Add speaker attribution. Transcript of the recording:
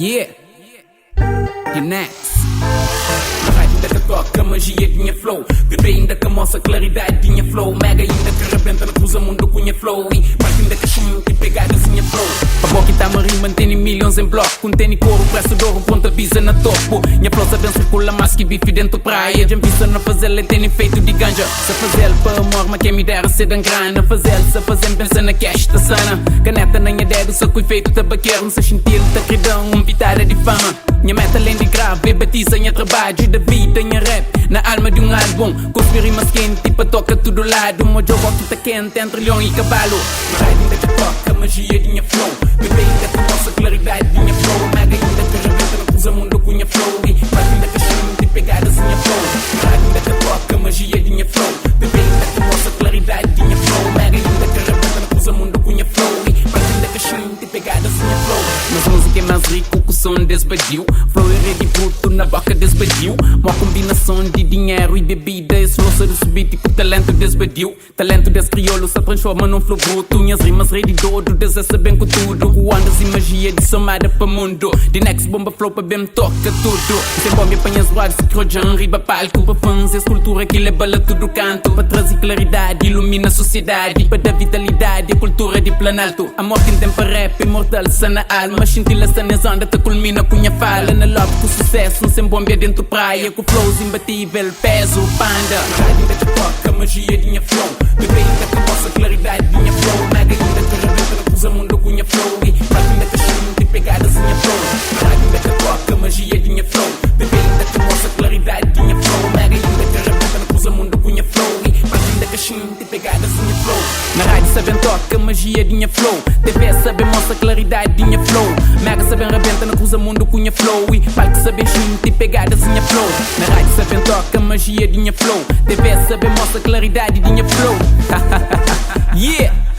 Speaker 1: Yeah, you're next. Na rádio ainda que toca a magia de minha flow. Bebê ainda que mostra a claridade de minha flow. Mega ainda que arrebenta na cruza mundo com minha flow. E parte ainda que chume e pegadas minha flow. A boca tá a rir, mantém milhões em bloco. Contém couro, preço de ouro, ponta visa na topo. Minha flow sabe circula mais que bife dentro praia. Já vista na fazer tem efeito de ganja. Se fazer para amor, mas quem me dera ser dan grana. Fazer, se fazer pensa na cash, tá sana. Caneta na minha dedo, só com efeito tabaqueiro. Não se sentir, tá queridão, pitada de fama. Minha meta além de grave, batiza minha trabalho da vida, minha rap, na alma de álbum. Com rimas quente, tipo toca tudo lado. Meu jogo aqui tá quente, entre leão e cavalo. Na rádio ainda que toca a magia de minha flow. Bebê ainda que mostra a claridade de minha flow. Mega ainda que arrebenta na cruza mundo com minha flow. E parte ainda que chama de pegadas minha flow. Na rádio ainda que toca a magia de minha flow. Bebê ainda que mostra a claridade de minha flow. Mega ainda que arrebenta na cruza mundo com minha flow. E parte ainda que chama de pegadas minha flow. Mas música é mais rico que o som desbadio. Flow é rede bruto na boca desbadio. Uma combinação de dinheiro e bebida. Esse flow se subir tipo talento desbadio. Talento desse crioulo se transforma num flow bruto. Minhas rimas rei de todo, desessa bem com tudo. Com ondas e magia de somada para mundo. De next bomba flow para bem toca tudo. Sem bomba apanhas voados, se crojan, riba palco. Para fãs, essa cultura que lebala tudo canto. Para trazer claridade, ilumina a sociedade. Para dar vitalidade, a cultura de planalto. A morte em tempo rap, imortal, sana alma. Cintila sanas onda, te culmina com minha fala. Na love com sucesso, sem bomba dentro praia. Com flows imbatível, peso, panda. Na rádio ainda que toca a magia de minha flow. Bebê ainda que mostra a claridade de minha flow. Mega ainda que arrebenta na cruza mundo com minha flow. E parte ainda que chama de pegadas minha flow. Na rádio ainda que toca a magia de minha flow. Bebê ainda que mostra a claridade de minha flow. Mega ainda que arrebenta na cruza mundo com minha flow. E parte ainda que chama de pegadas minha flow. Na rádio sabem toca a magia de minha flow. TV sabem mostra a claridade de minha flow. Mega sabem arrebenta na cruza mundo com minha flow. E parte sabem chama de pegadas minha flow. Na rádio sabem toca a magia de minha flow. TV sabem mostra a claridade de minha flow. Yeah.